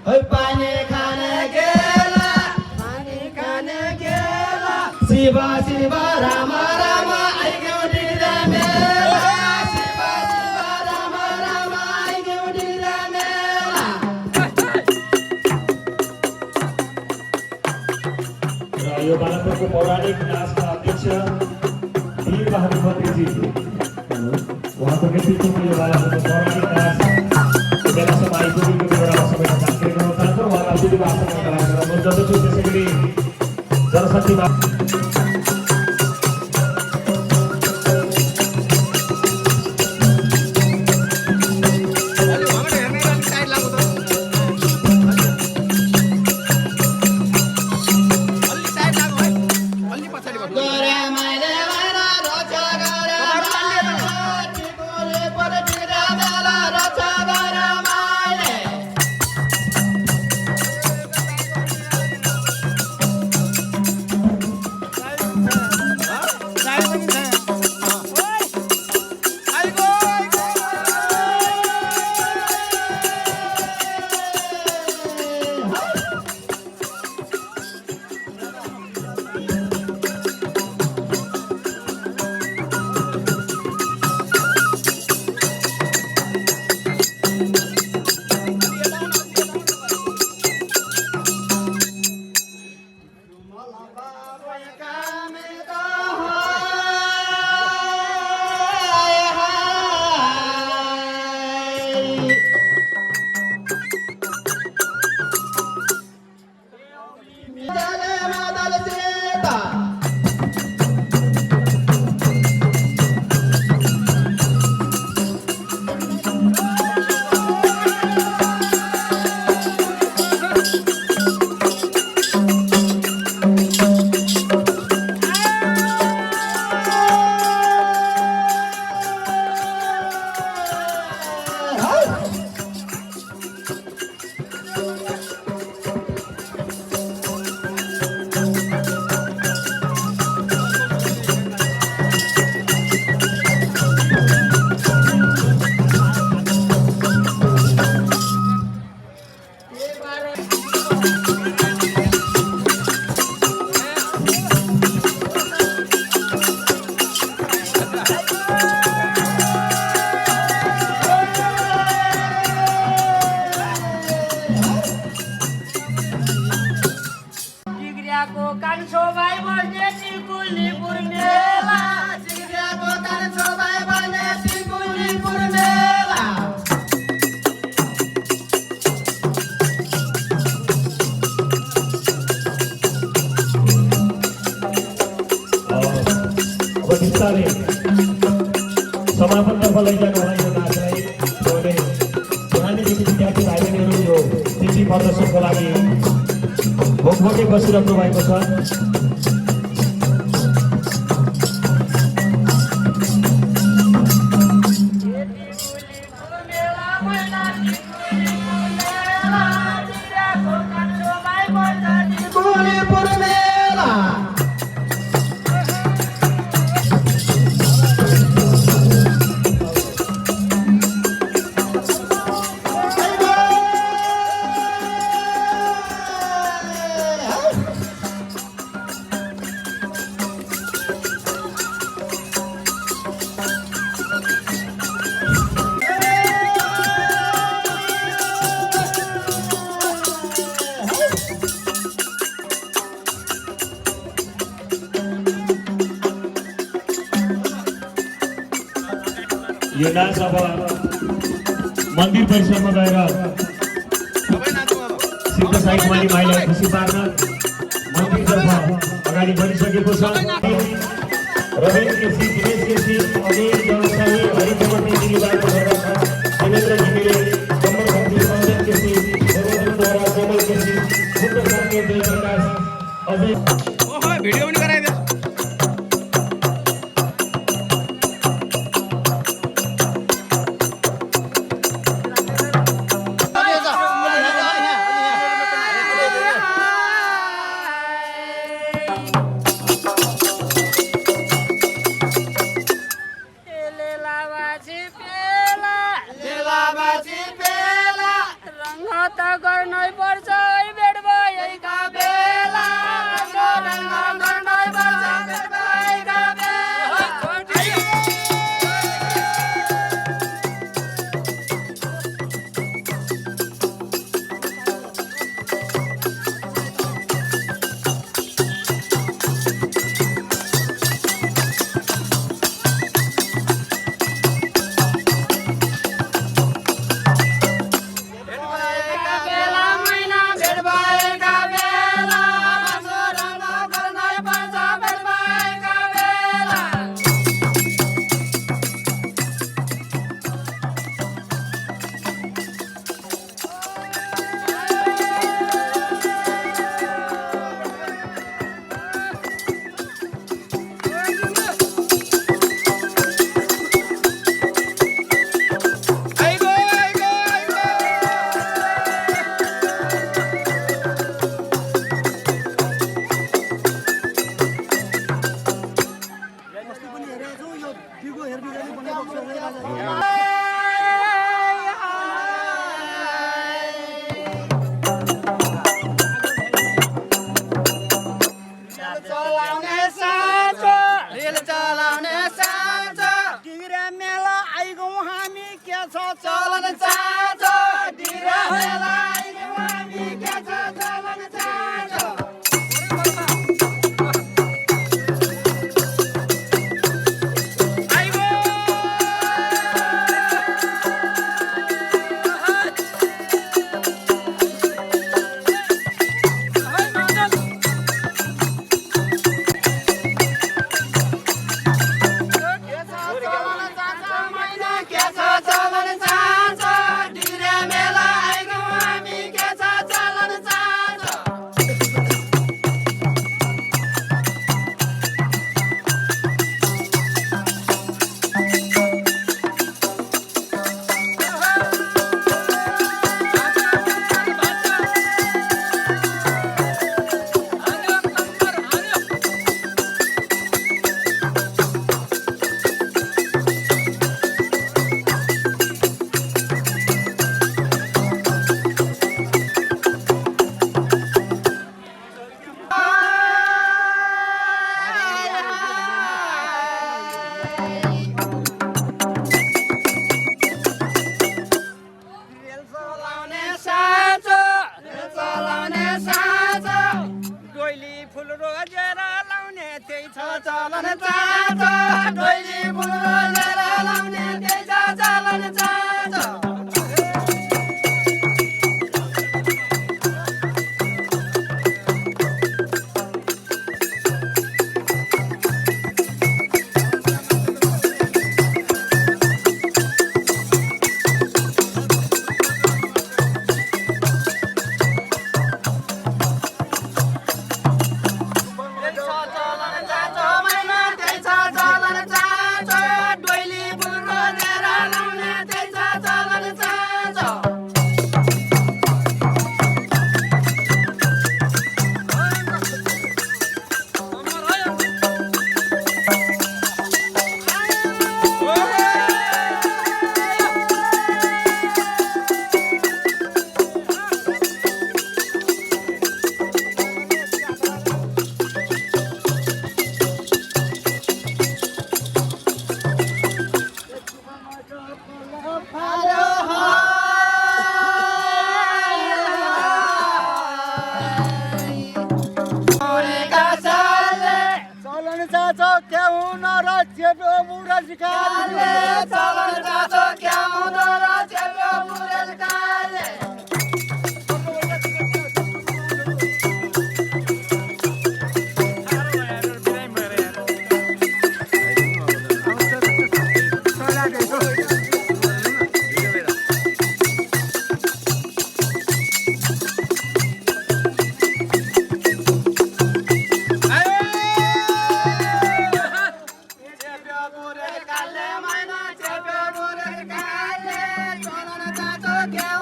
पानी खाने गेला शिव शिव राम राम आइग्यो डिरा मेला शिव शिव राम राम आइग्यो डिरा मेला। र यो बालकको पौराणिक नाचका अध्यक्ष वीर बहादुर मन्त्रीजी उहाँको नेतृत्वमा यो बालकको पौराणिक नाच बेलासम्म आइपुगेको बेलामा सबैलाई जानकारी गराउन चाहन्छौँ। उहाँलाई अलिकति भाषण गराएर म जसो त्यसै गरी जनशक्तिमा समापनतर्फ लैजानु होला यो नाचलाई। यहाँनिरदेखि विद्यार्थी भाइ बहिनीहरू यो तिथि प्रदर्शनको लागि भोकभोकै बसिरहनु भएको छ। यो नाच अब मन्दिर परिसरमा गएर सिद्ध साई माली माईलाई खुसी पार्न मन्दिरतर्फ अगाडि बढिसकेको छ। रमेश केसी, दिनेश केसी, अनिल जनसाही, हरिकमल दिदीबाट देवेन्द्र घिमिरे, कमल खत्री, अञ्जन केसी, देवेन्द्रद्वारा कोमल केसी, बुद्ध साक्य जयप्रकाश, अजय भिडियो पनि गराइदियो। रंग त गर्नै पर्छ है भेट भएका बेला रङ्ग गर्नै पर्छ भेट भएका बेला चलन चाँचो डिरा मेला आइगयौँ हामी के छ चलन चाँचो चलन चाँचो डोइली फुल रोजेर लाउने त्यही छ चलन चाँचो Get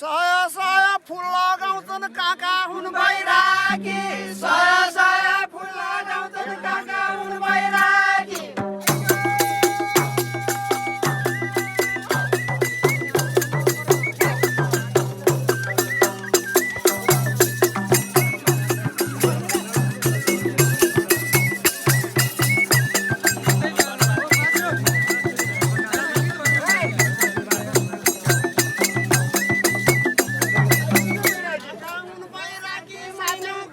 सय सय फुल लगाउँछन् काका हुन् बैरागी सय सय फुल लगाउँछन् काका हुन् बैरागी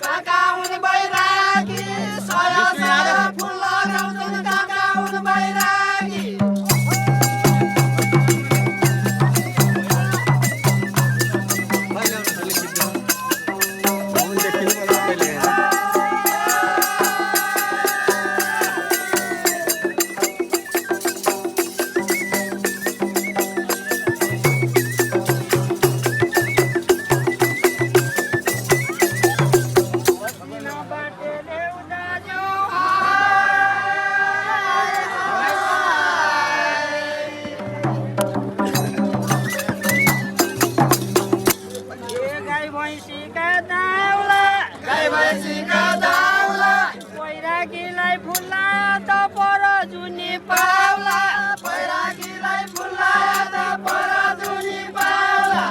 काका हुन् बैरागी सय सय फुल लगाउँछन् काका हुन् बैरागी गाई भैँसीका दाउला गाई भैँसीका दाउला बैरागीलाई फुल्ला त पर जुनी पाउला बैरागीलाई फुल्लायो त परजुनी पाउला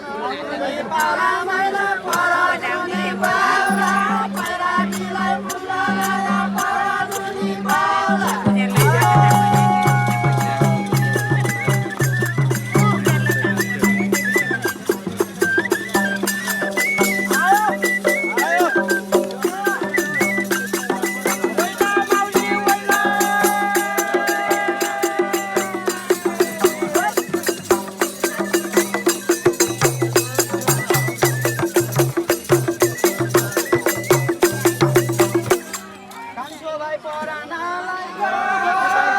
पाउला मैला परजुनी पाउला बैरागीलाई फुल्लायो त परजुनी पाउला कान्छो भाइ परानालाई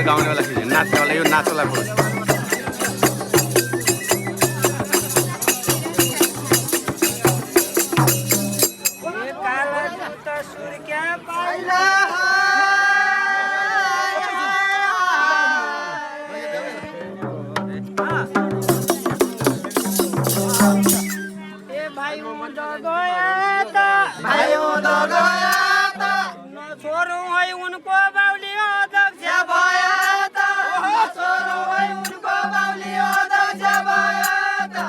गाउने वाला नाच्ने वाला यो नाचवाला बोल काला जुत्ता सुर्क्या पाइला ए भाइ उद गया त भाइ उद गया त छोरो है उनको बाउली अध्यक्ष भयो त छोरो है उनको बाउली अध्यक्ष भयो त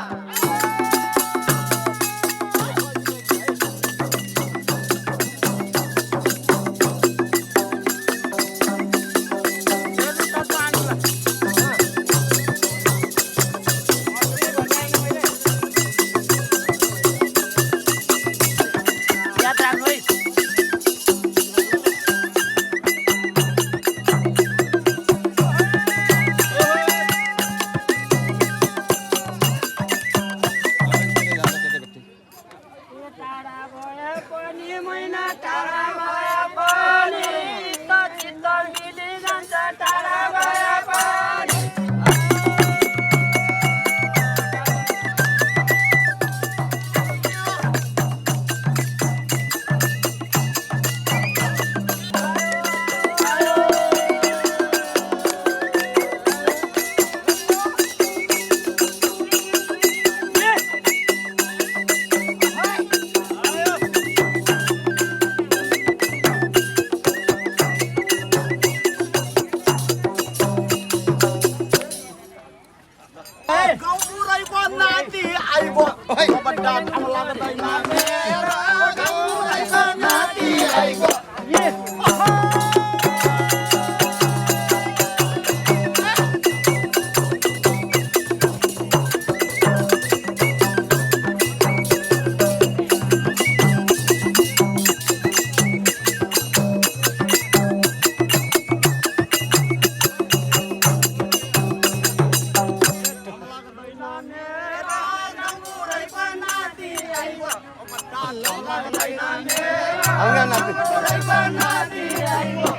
नाती आइयो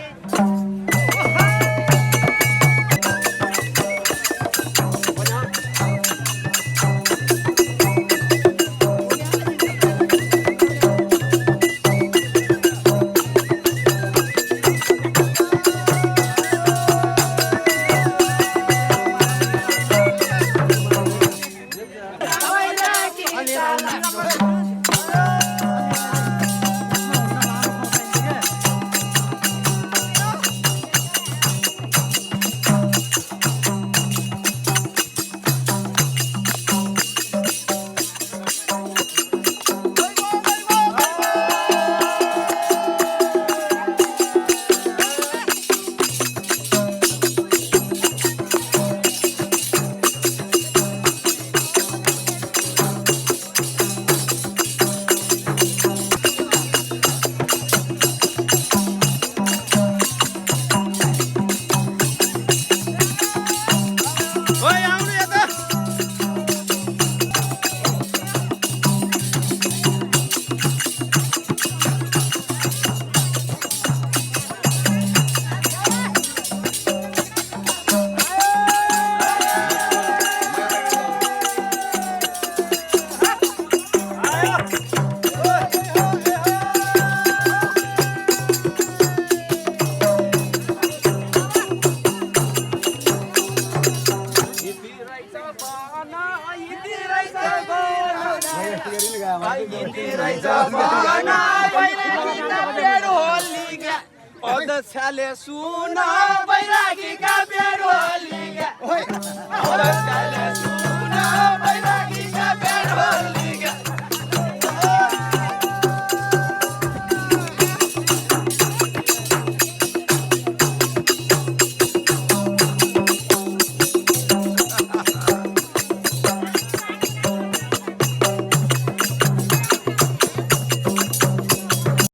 छ्याले सुना बैरागी का बेडोली गे ओए छ्याले सुना बैरागी का बेडोली